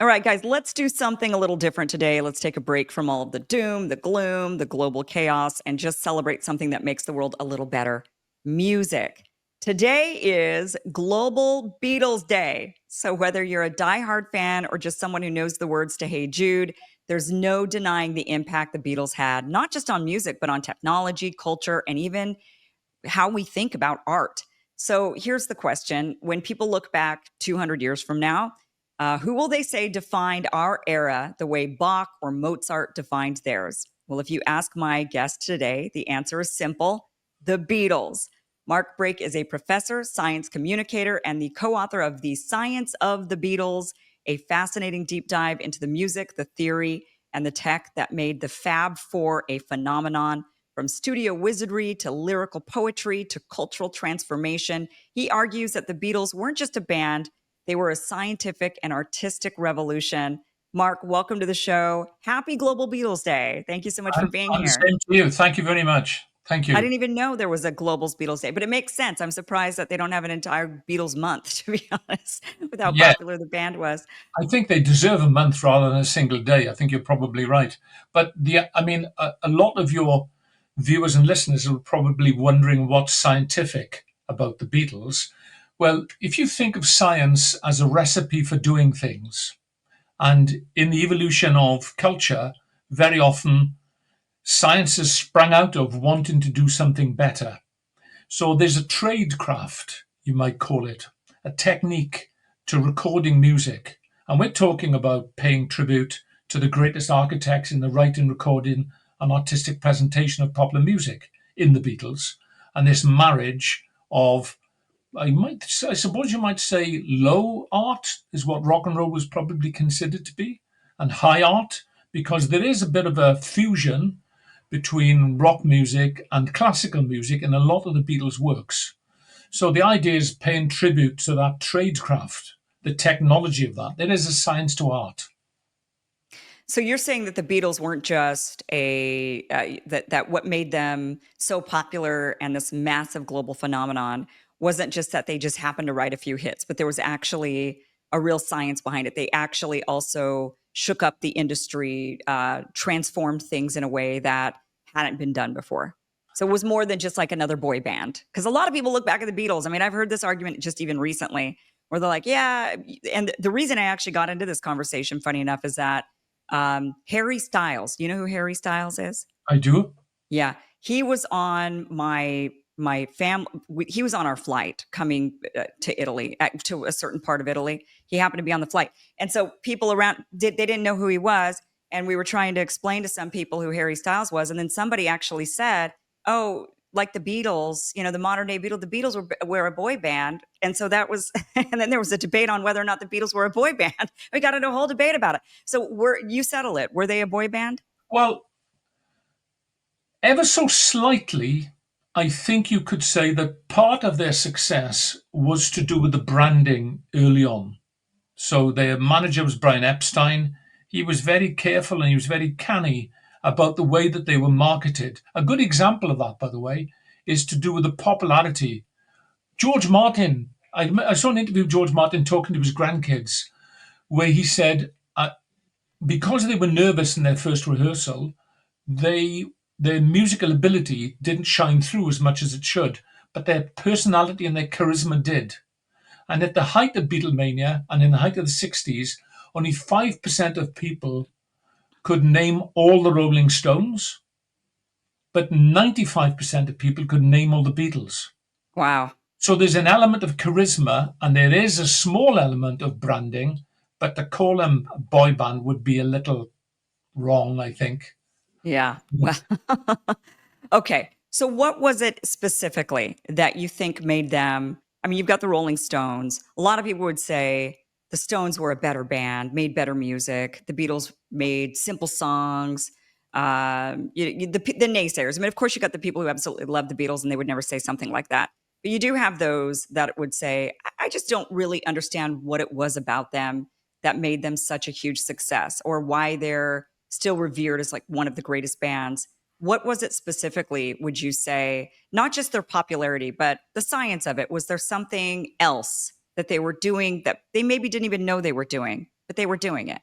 All right, guys, let's do something a little different today. Let's take a break from all of the doom, the gloom, the global chaos, and just celebrate something that makes the world a little better: music. Today is Global Beatles Day. So, whether you're a diehard fan or just someone who knows the words to Hey Jude, there's no denying the impact the Beatles had, not just on music, but on technology, culture, and even how we think about art. So here's the question: when people look back 200 years from now, who will they say defined our era the way Bach or Mozart defined theirs? Well, if you ask my guest today, the answer is simple: the Beatles. Mark Brake is a professor, science communicator, and the co author of The Science of the Beatles, a fascinating deep dive into the music, the theory, and the tech that made the Fab Four a phenomenon. From studio wizardry to lyrical poetry to cultural transformation, he argues that the Beatles weren't just a band, they were a scientific and artistic revolution. Mark, welcome to the show. Happy Global Beatles Day. Thank you so much for being And the here. same to you. Thank you very much. Thank I you. didn't even know there was a Global Beatles Day, but it makes sense. I'm surprised that they don't have an entire Beatles month, to be honest, with how Yeah, popular the band was. I think they deserve a month rather than a single day. I think you're probably right. But a lot of your viewers and listeners are probably wondering what's scientific about the Beatles. Well, if you think of science as a recipe for doing things, and in the evolution of culture, very often science has sprung out of wanting to do something better. So there's a trade craft, you might call it, a technique to recording music. And we're talking about paying tribute to the greatest architects in the writing, recording, and artistic presentation of popular music in the Beatles. And this marriage of, I suppose you might say, low art is what rock and roll was probably considered to be, and high art, because there is a bit of a fusion between rock music and classical music in a lot of the Beatles' works. So the idea is paying tribute to that tradecraft, the technology of that. There is a science to art. So you're saying that the Beatles weren't just that what made them so popular and this massive global phenomenon wasn't just that they just happened to write a few hits, but there was actually a real science behind it. They actually also shook up the industry, transformed things in a way that hadn't been done before. So it was more than just like another boy band. Because a lot of people look back at the Beatles. I mean, I've heard this argument just even recently where they're like, yeah. And the reason I actually got into this conversation, funny enough, is that Harry Styles. You know who Harry Styles is? I do. Yeah, he was on my fam. He was on our flight coming to Italy, to a certain part of Italy. He happened to be on the flight, and so people around they didn't know who he was, and we were trying to explain to some people who Harry Styles was, and then somebody actually said, "Oh." Like the Beatles, the modern day Beatles, the Beatles were a boy band. And so that was, and then there was a debate on whether or not the Beatles were a boy band. We got into a whole debate about it. So you settle it. Were they a boy band? Well, ever so slightly, I think you could say that part of their success was to do with the branding early on. So their manager was Brian Epstein. He was very careful and he was very canny about the way that they were marketed. A good example of that, by the way, is to do with the popularity. George Martin, I saw an interview of George Martin talking to his grandkids, where he said, because they were nervous in their first rehearsal, they their musical ability didn't shine through as much as it should, but their personality and their charisma did. And at the height of Beatlemania and in the height of the 60s, only 5% of people could name all the Rolling Stones, but 95% of people could name all the Beatles. Wow. So there's an element of charisma and there is a small element of branding, but to call them a boy band would be a little wrong, I think. Yeah. Well, okay. So what was it specifically that you think made them? I mean, you've got the Rolling Stones. A lot of people would say the Stones were a better band, made better music. The Beatles made simple songs. The naysayers. I mean, of course, you got the people who absolutely love the Beatles and they would never say something like that. But you do have those that would say, I just don't really understand what it was about them that made them such a huge success or why they're still revered as like one of the greatest bands. What was it specifically, would you say, not just their popularity, but the science of it? Was there something else that they were doing that they maybe didn't even know they were doing? but they were doing it.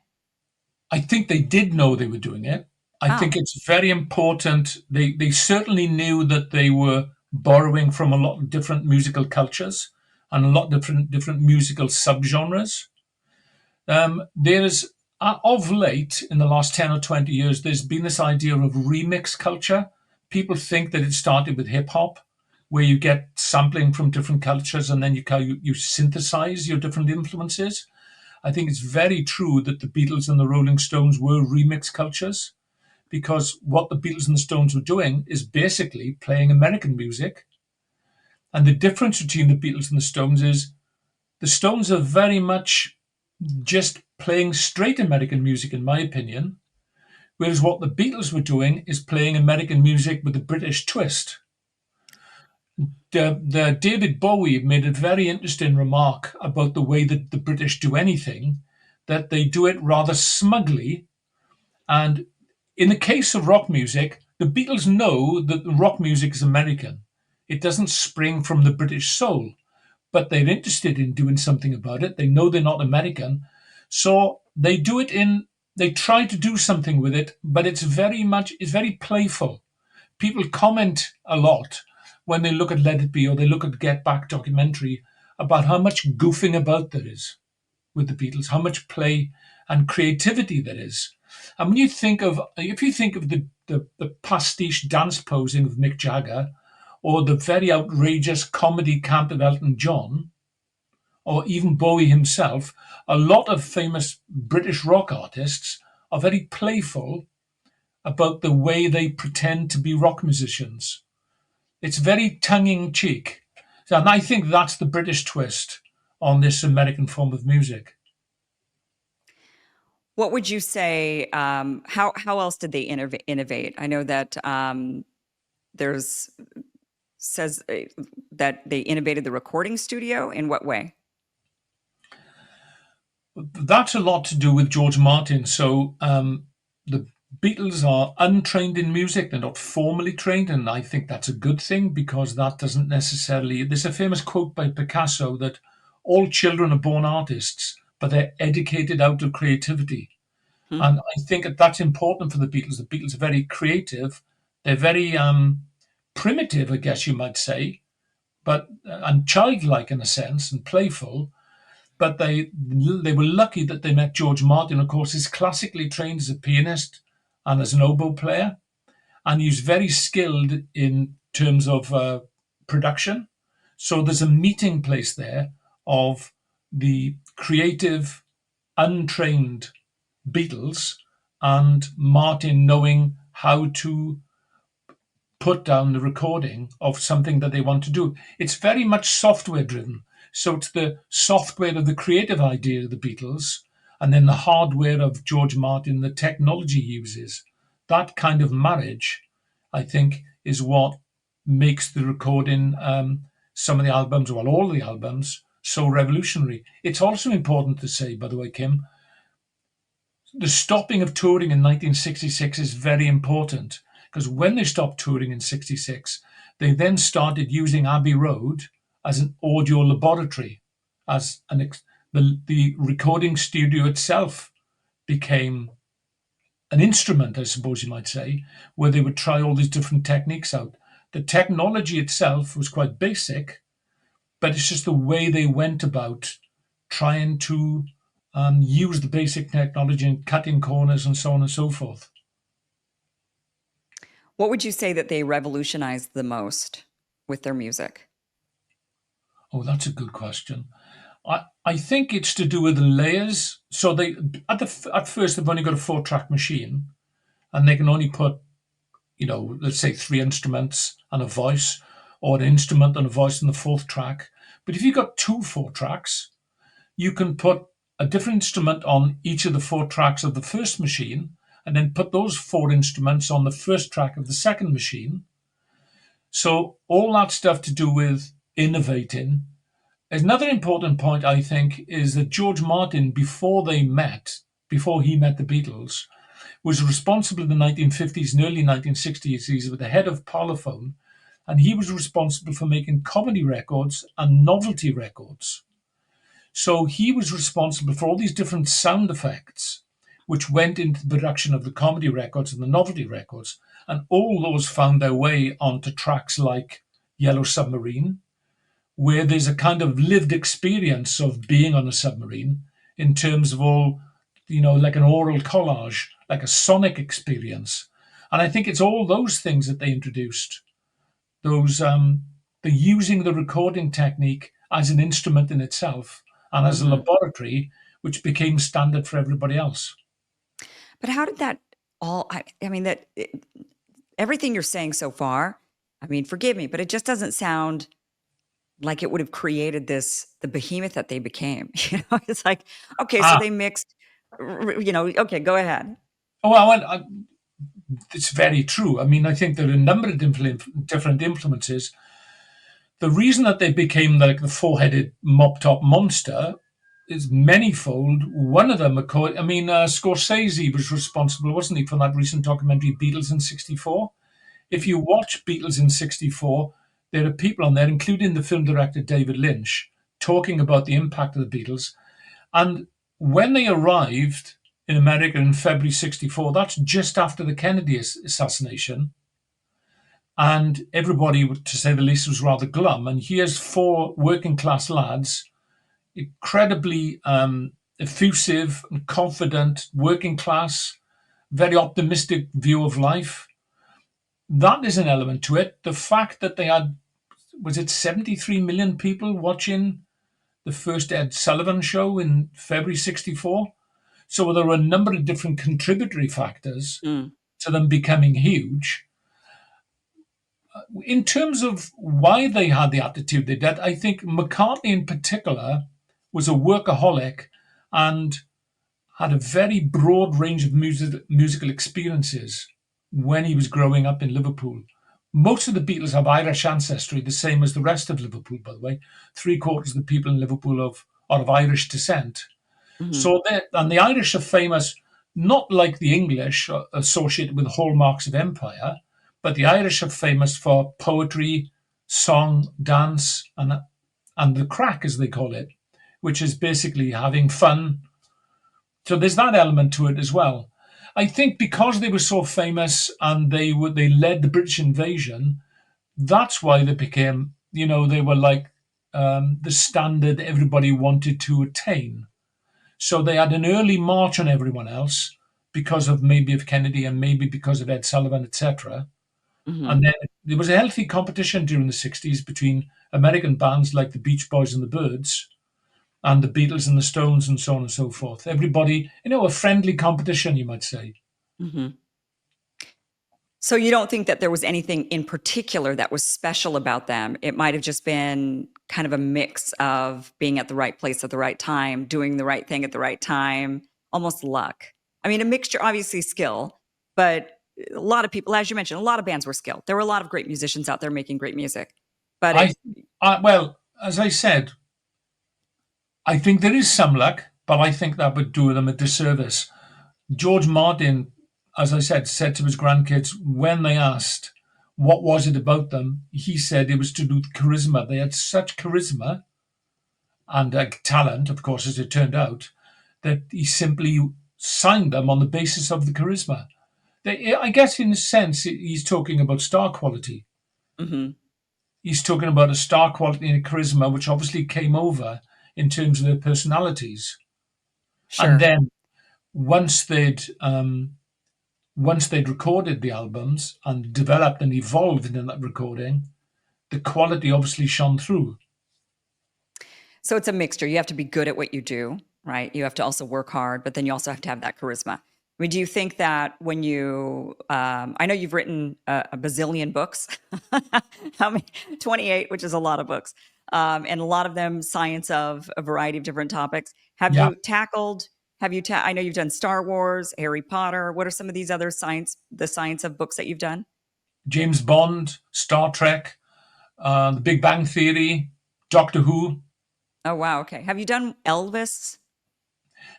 I think they did know they were doing it. I Oh, think it's very important. They certainly knew that they were borrowing from a lot of different musical cultures and a lot of different musical subgenres. There's of late in the last 10 or 20 years, there's been this idea of remix culture. People think that it started with hip hop, where you get sampling from different cultures and then you synthesize your different influences. I think it's very true that the Beatles and the Rolling Stones were remix cultures because what the Beatles and the Stones were doing is basically playing American music. And the difference between the Beatles and the Stones is the Stones are very much just playing straight American music, in my opinion, whereas what the Beatles were doing is playing American music with a British twist. The David Bowie made a very interesting remark about the way that the British do anything, that they do it rather smugly. And in the case of rock music, the Beatles know that the rock music is American. It doesn't spring from the British soul, but they're interested in doing something about it. They know they're not American. So they do it in, they try to do something with it, but it's very playful. People comment a lot when they look at Let It Be or they look at Get Back documentary about how much goofing about there is with the Beatles, how much play and creativity there is. And when you think of, if you think of the pastiche dance posing of Mick Jagger, or the very outrageous comedy camp of Elton John, or even Bowie himself, a lot of famous British rock artists are very playful about the way they pretend to be rock musicians. It's very tongue in cheek. And I think that's the British twist on this American form of music. what would you say? How else did they innovate? I know that there's says that they innovated the recording studio. In what way? That's a lot to do with George Martin. So the Beatles are untrained in music. They're not formally trained. And I think that's a good thing because that doesn't necessarily. There's a famous quote by Picasso that all children are born artists, but they're educated out of creativity. Hmm. And I think that that's important for the Beatles. The Beatles are very creative. They're very primitive, I guess you might say, but and childlike in a sense and playful, but they were lucky that they met George Martin. Of course, he's classically trained as a pianist and as an oboe player, and he's very skilled in terms of production. So there's a meeting place there of the creative, untrained Beatles and Martin knowing how to put down the recording of something that they want to do. It's very much software driven. So it's the software of the creative idea of the Beatles, and then the hardware of George Martin, the technology he uses. That kind of marriage, I think, is what makes the recording, some of the albums, well, all the albums, so revolutionary. It's also important to say, by the way, Kim, the stopping of touring in 1966 is very important because when they stopped touring in 66, they then started using Abbey Road as an audio laboratory, as the recording studio itself became an instrument, I suppose you might say, where they would try all these different techniques out. The technology itself was quite basic, but it's just the way they went about trying to use the basic technology and cutting corners and so on and so forth. What would you say that they revolutionized the most with their music? Oh, that's a good question. I think it's to do with the layers. So they at first they've only got a 4-track machine, and they can only put let's say 3 instruments and a voice, or an instrument and a voice in the fourth track. But if you've got 2 4-tracks, you can put a different instrument on each of the 4 tracks of the first machine, and then put those 4 instruments on the first track of the second machine. So all that stuff to do with innovating. Another important point, I think, is that George Martin, before he met the Beatles, was responsible in the 1950s and early 1960s. He was the head of Parlophone, and he was responsible for making comedy records and novelty records. So he was responsible for all these different sound effects, which went into the production of the comedy records and the novelty records. And all those found their way onto tracks like Yellow Submarine, where there's a kind of lived experience of being on a submarine in terms of all, like an oral collage, like a sonic experience. And I think it's all those things that they introduced. Those the using the recording technique as an instrument in itself and as a Hmm. laboratory, which became standard for everybody else. But how did that all? I mean, everything you're saying so far. I mean, forgive me, but it just doesn't sound like it would have created the behemoth that they became. It's like, okay, so Ah, they mixed. Okay, go ahead. oh, it's very true. I mean, I think there are a number of different influences. The reason that they became like the four-headed mop-top monster is manifold. One of them, Scorsese was responsible, wasn't he, for that recent documentary Beatles in '64? If you watch Beatles in '64, there are people on there, including the film director David Lynch, talking about the impact of the Beatles. And when they arrived in America in February '64, that's just after the Kennedy assassination. And everybody, to say the least, was rather glum. And here's four working class lads, incredibly effusive and confident, working class, very optimistic view of life. That is an element to it. The fact that they had, was it 73 million people watching the first Ed Sullivan show in February '64? So there were a number of different contributory factors Mm, to them becoming huge. In terms of why they had the attitude they did, I think McCartney in particular was a workaholic and had a very broad range of musical experiences when he was growing up in Liverpool. Most of the Beatles have Irish ancestry, the same as the rest of Liverpool, by the way. Three-quarters of the people in Liverpool are of Irish descent. mhm, And the Irish are famous, not like the English, associated with hallmarks of empire, but the Irish are famous for poetry, song, dance, and the crack, as they call it, which is basically having fun. So there's that element to it as well. I think because they were so famous and they led the British invasion, that's why they became, they were like the standard everybody wanted to attain. So they had an early march on everyone else because of maybe of Kennedy and maybe because of Ed Sullivan, etc. mhm. And then there was a healthy competition during the '60s between American bands like the Beach Boys and the Byrds and the Beatles and the Stones and so on and so forth. Everybody, a friendly competition, you might say. Mhm. So you don't think that there was anything in particular that was special about them? It might have just been kind of a mix of being at the right place at the right time, doing the right thing at the right time, almost luck. I mean, a mixture, obviously skill, but a lot of people, as you mentioned, a lot of bands were skilled. There were a lot of great musicians out there making great music, but I, well, as I said, I think there is some luck, but I think that would do them a disservice. George Martin, as I said to his grandkids when they asked what was it about them, he said it was to do with charisma. They had such charisma and talent, of course, as it turned out, that he simply signed them on the basis of the charisma. I guess, in a sense, he's talking about star quality. mhm, He's talking about a star quality and a charisma, which obviously came over in terms of their personalities. And sure. then once they'd once they'd recorded the albums and developed and evolved in that recording, the quality obviously shone through. So it's a mixture. You have to be good at what you do, right? You have to also work hard, but then you also have to have that charisma. I mean, do you think that when I know you've written a bazillion books, how many, 28, which is a lot of books, and a lot of them science of a variety of different topics. Yeah, I know you've done Star Wars, Harry Potter. What are some of these other the science of books that you've done? James Bond, Star Trek, The Big Bang Theory, Doctor Who. Oh, wow. Okay. Have you done Elvis?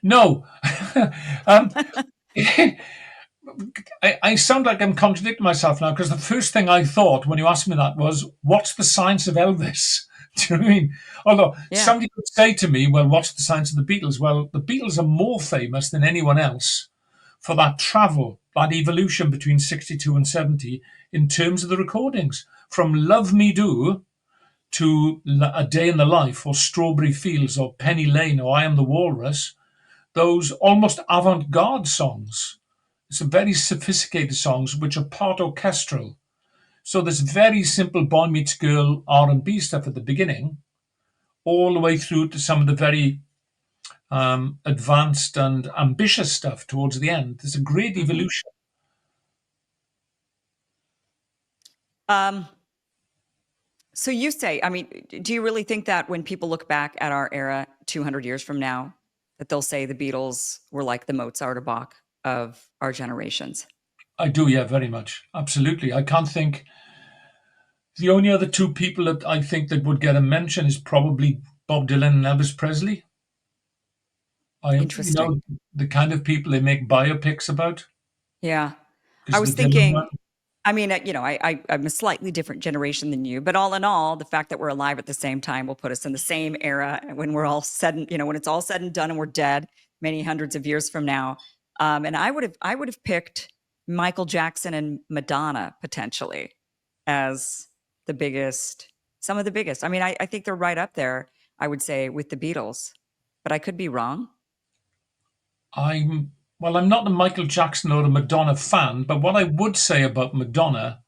No, um, I sound like I'm contradicting myself now because the first thing I thought when you asked me that was, "What's the science of Elvis?" Do you know what I mean? Although Yeah. somebody could say to me, well, what's the science of the Beatles? Well, the Beatles are more famous than anyone else for that travel, that evolution between 62 and 70 in terms of the recordings. From Love Me Do to A Day in the Life or Strawberry Fields or Penny Lane or I Am the Walrus, those almost avant garde songs. Some very sophisticated songs which are part orchestral. So there's very simple boy meets girl R&B stuff at the beginning, all the way through to some of the very advanced and ambitious stuff towards the end. There's a great Hmm. evolution. Um, so you say, I mean, do you really think that when people look back at our era 200 years from now, that they'll say the Beatles were like the Mozart or Bach of our generations? I do, yeah, very much. Absolutely. I can't think. The only other two people that I think that would get a mention is probably Bob Dylan and Elvis Presley. Interesting. The kind of people they make biopics about Yeah. I because was the Dylan one. thinking, I mean, I'm a slightly different generation than you, but all in all, the fact that we're alive at the same time will put us in the same era when we're all said and, when it's all said and done and we're dead many hundreds of years from now. And I would have picked Michael Jackson and Madonna potentially as the biggest, some of the biggest. I mean, I think they're right up there, I would say, with the Beatles, but I could be wrong. I'm well, I'm not a Michael Jackson or a Madonna fan, but what I would say about Madonna,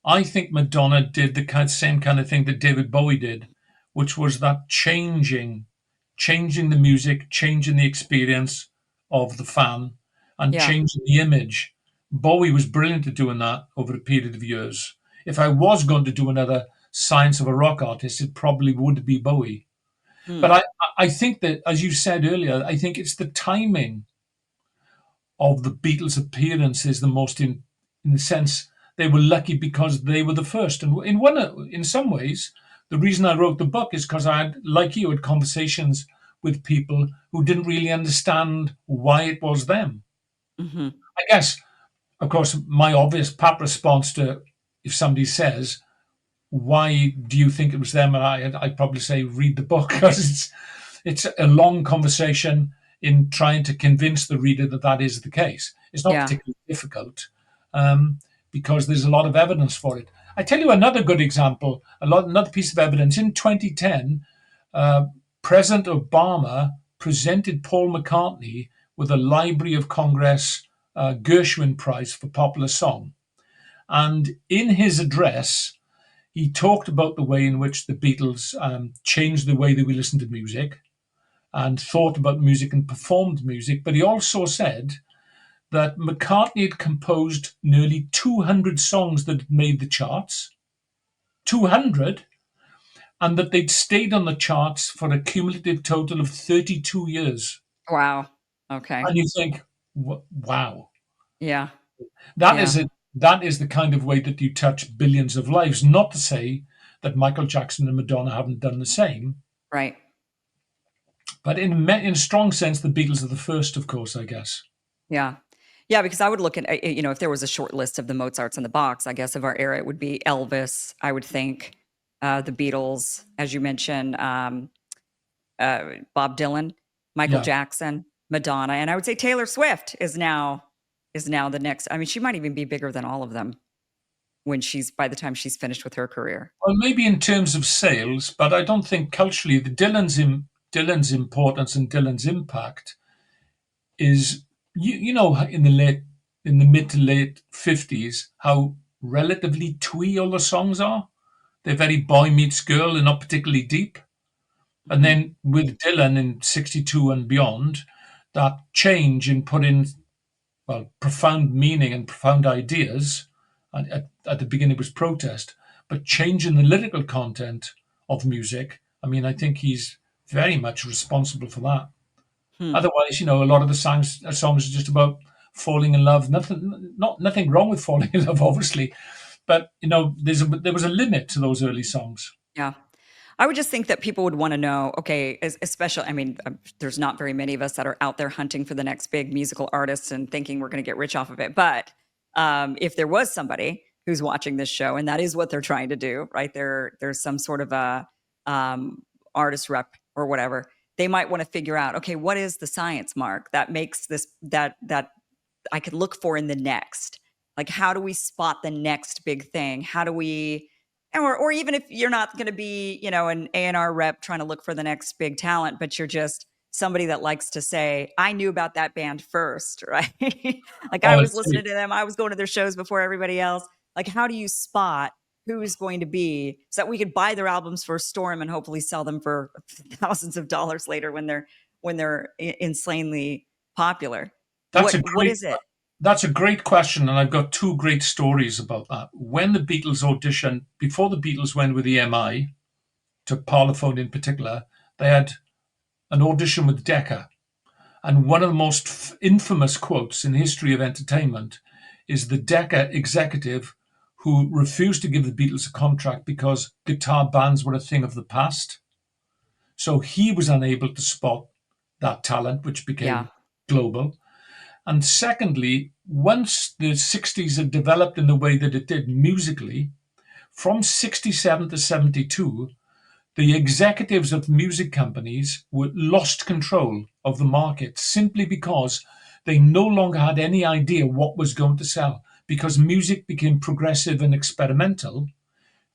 I think Madonna did the same kind of thing that David Bowie did, which was that changing the music, changing the experience of the fan, and Yeah. changing the image. Bowie was brilliant at doing that over a period of years. If I was going to do another Science of a Rock artist, it probably would be Bowie. Hmm. But I think that, as you said earlier, I think it's the timing of the Beatles' appearance is the most in the sense they were lucky because they were the first. And in some ways, the reason I wrote the book is because I had, like you, had conversations with people who didn't really understand why it was them. Hmm. I guess, of course, my obvious pap response to if somebody says, "Why do you think it was them?" and I'd probably say, "Read the book," because it's a long conversation in trying to convince the reader that that is the case. It's not Yeah. particularly difficult um, because there's a lot of evidence for it. I tell you another good example, another piece of evidence. In 2010, uh, President Obama presented Paul McCartney with a Library of Congress Gershwin Prize for Popular Song. And in his address, he talked about the way in which the Beatles changed the way that we listen to music and thought about music and performed music. But he also said that McCartney had composed nearly 200 songs that had made the charts, 200, and that they'd stayed on the charts for a cumulative total of 32 years. Wow. Okay. And you think, wow, Yeah. that Yeah. is it. That is the kind of way that you touch billions of lives. Not to say that Michael Jackson and Madonna haven't done the same, Right. but in a strong sense, the Beatles are the first, of course, I guess. Yeah. Yeah, because I would look at, if there was a short list of the Mozarts in the box, I guess of our era, it would be Elvis, I would think, the Beatles, as you mentioned, Bob Dylan, Michael Yeah. Jackson, Madonna, and I would say Taylor Swift is now the next. I mean, she might even be bigger than all of them when she's by the time she's finished with her career. Well, maybe in terms of sales, but I don't think culturally the Dylan's importance and Dylan's impact is in the mid to late 50s how relatively twee all the songs are. They're very boy meets girl and not particularly deep. And Hmm. then with Dylan in 62 and beyond, that change in putting profound meaning and profound ideas. And at the beginning was protest, but changing the lyrical content of music. I mean, I think he's very much responsible for that. Hmm. Otherwise, a lot of the songs are just about falling in love. Nothing wrong with falling in love, obviously, but there was a limit to those early songs. Yeah. I would just think that people would want to know, okay, especially, I mean, there's not very many of us that are out there hunting for the next big musical artist and thinking we're going to get rich off of it. But if there was somebody who's watching this show, and that is what they're trying to do, right? There's some sort of um, artist rep or whatever, they might want to figure out, okay, what is the science, Mark, that makes this that I could look for in the next? Like, how do we spot the next big thing? How do we, or even if you're not going to be, an A&R rep trying to look for the next big talent, but you're just somebody that likes to say, I knew about that band first, right? Like, I Oh, I was see. listening to them, I was going to their shows before everybody else. Like, how do you spot who's going to be, so that we could buy their albums for a storm and hopefully sell them for thousands of dollars later when they're insanely popular? That's a What great is it? that's a great question, and I've got two great stories about that. When the Beatles auditioned, before the Beatles went with EMI to Parlophone in particular, they had an audition with Decca. And one of the most infamous quotes in the history of entertainment is the Decca executive who refused to give the Beatles a contract because guitar bands were a thing of the past. So he was unable to spot that talent, which Yeah. became global. And secondly, once the 60s had developed in the way that it did musically, from 67 to 72, the executives of music companies were lost control of the market simply because they no longer had any idea what was going to sell, because music became progressive and experimental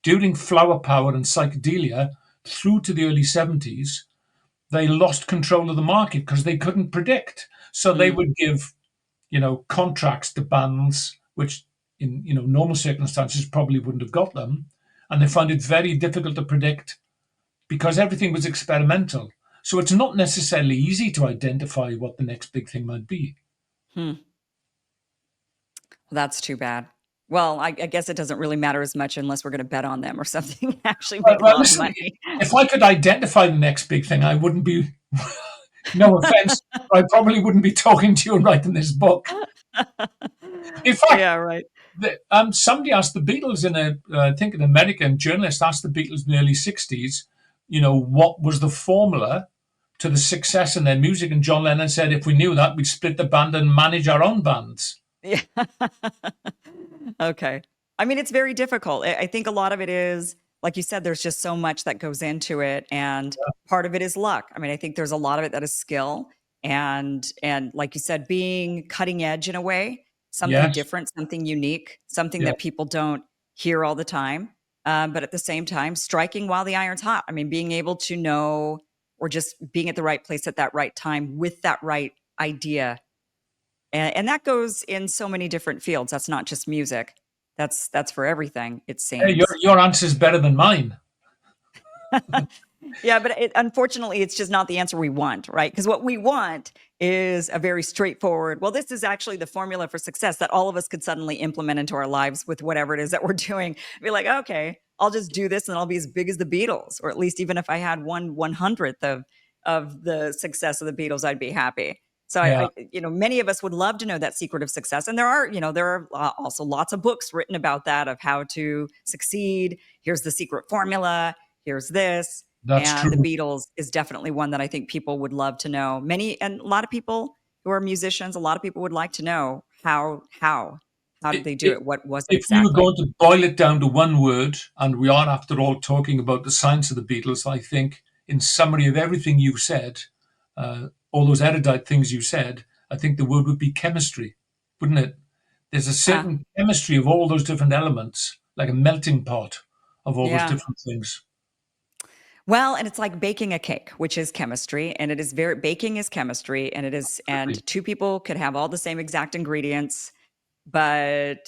during flower power and psychedelia through to the early 70s. They lost control of the market because they couldn't predict, so they Mm, would give contracts to bands which in normal circumstances probably wouldn't have got them, and they found it very difficult to predict because everything was experimental. So it's not necessarily easy to identify what the next big thing might be. hmm. That's too bad. Well, I guess it doesn't really matter as much unless we're going to bet on them or something, actually Well, make a well, lot of listen, money. if I could identify the next big thing, I wouldn't be, no offense, I probably wouldn't be talking to you and writing this book. In fact, Yeah, right. somebody asked the Beatles I think an American journalist asked the Beatles in the early 60s, what was the formula to the success in their music? And John Lennon said, if we knew that, we'd split the band and manage our own bands. Yeah. Okay. I mean, it's very difficult. I think a lot of it is, like you said, there's just so much that goes into it, and part of it is luck. I mean, I think there's a lot of it that is skill, and like you said, being cutting edge in a way, something Yes. different, something unique, something Yeah. that people don't hear all the time. But at the same time, striking while the iron's hot. I mean, being able to know, or just being at the right place at that right time with that right idea, and that goes in so many different fields. That's not just music. That's for everything, it Hey, your seems. your answer is better than mine. Yeah, but unfortunately, it's just not the answer we want, right? Because what we want is a very straightforward, well, this is actually the formula for success that all of us could suddenly implement into our lives with whatever it is that we're doing. Be like, okay, I'll just do this and I'll be as big as the Beatles, or at least even if I had 1/100th of the success of the Beatles, I'd be happy. So Yeah, many of us would love to know that secret of success, and there are also lots of books written about that, of how to succeed. Here's the secret formula. Here's this. that's And the true. Beatles is definitely one that I think people would love to know. And a lot of people who are musicians, a lot of people would like to know how did I- they do i- it? What was it If we were exactly? going to boil it down to one word, and we are, after all, talking about the science of the Beatles, I think, in summary of everything you've said, all those erudite things you said, I think the word would be chemistry, wouldn't it? There's a Ah, certain chemistry of all those different elements, like a melting pot of all those yeah. different things. Well, and it's like baking a cake, which is chemistry, and it is very baking is chemistry, Absolutely. and two people could have all the same exact ingredients, but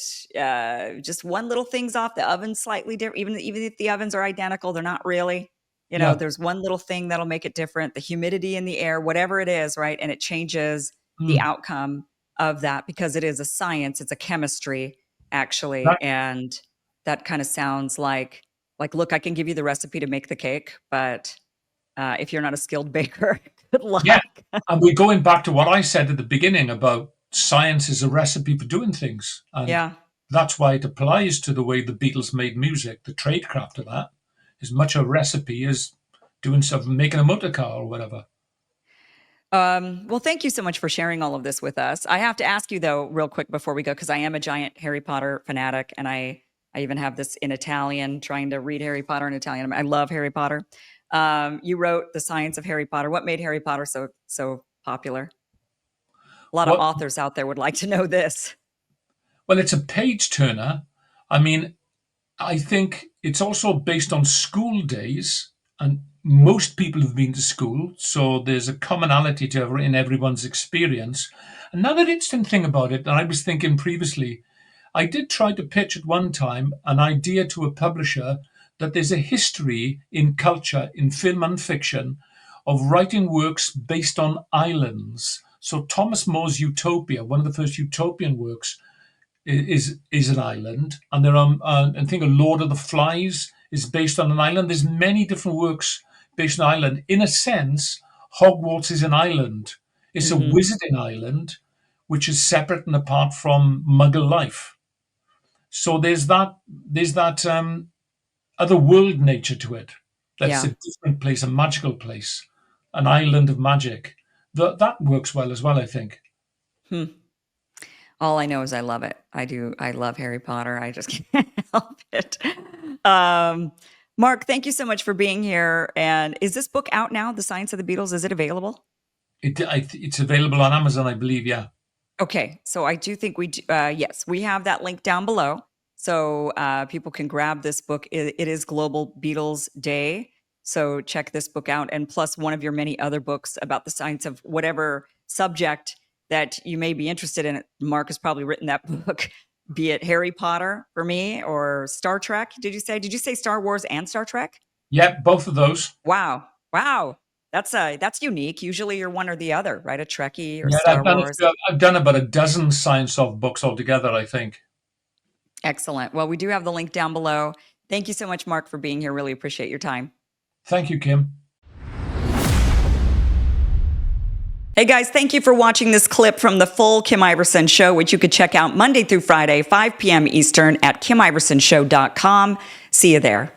just one little thing's off. The oven's slightly different. Even if the ovens are identical, they're not really. Yeah. There's one little thing that'll make it different. The humidity in the air, whatever it is, right? And it changes the Mm. outcome of that, because it is a science. It's a chemistry, actually, That, and that kind of sounds like, look, I can give you the recipe to make the cake, but if you're not a skilled baker, good yeah. luck. And we're going back to what I said at the beginning about science is a recipe for doing things. And Yeah. that's why it applies to the way the Beatles made music. The tradecraft of that is much a recipe as doing something, making a motor car or whatever. Well, thank you so much for sharing all of this with us. I have to ask you though, real quick before we go, because I am a giant Harry Potter fanatic, and I even have this in Italian, trying to read Harry Potter in Italian. I love Harry Potter. You wrote The Science of Harry Potter. What made Harry Potter so popular? A lot of What? authors out there would like to know this. Well, it's a page turner. I mean, I think it's also based on school days, and most people have been to school, so there's a commonality to in everyone's experience. Another interesting thing about it, and I was thinking previously, I did try to pitch at one time an idea to a publisher that there's a history in culture, in film and fiction, of writing works based on islands. So Thomas More's Utopia, one of the first utopian works, is an island, and there are I think a Lord of the Flies is based on an island. There's many different works based on an island. In a sense, Hogwarts is an island. It's a Hmm. wizarding island, which is separate and apart from Muggle life. So there's that other world nature to it. That's Yeah. a different place, a magical place, an island of magic. That works well as well, I think. Hmm. All I know is I love it. I do. I love Harry Potter. I just can't help it. Um, Mark, thank you so much for being here. And is this book out now, The Science of the Beatles? Is it available? It's available on Amazon, I believe. Yeah. Okay, so I do think yes, we have that link down below. So people can grab this book. It is Global Beatles Day. So check this book out. And plus one of your many other books about the science of whatever subject that you may be interested in. Mark has probably written that book, be it Harry Potter for me or Star Trek. Did you say Star Wars and Star Trek? Yeah, both of those. Wow. Wow. That's unique. Usually you're one or the other, right? A Trekkie or Yeah, Star Wars. I've done about a dozen science of books altogether, I think. Excellent. Well, we do have the link down below. Thank you so much, Mark, for being here. Really appreciate your time. Thank you, Kim. Hey guys, thank you for watching this clip from the full Kim Iverson Show, which you could check out Monday through Friday, 5 p.m. Eastern at KimIversonShow.com. See you there.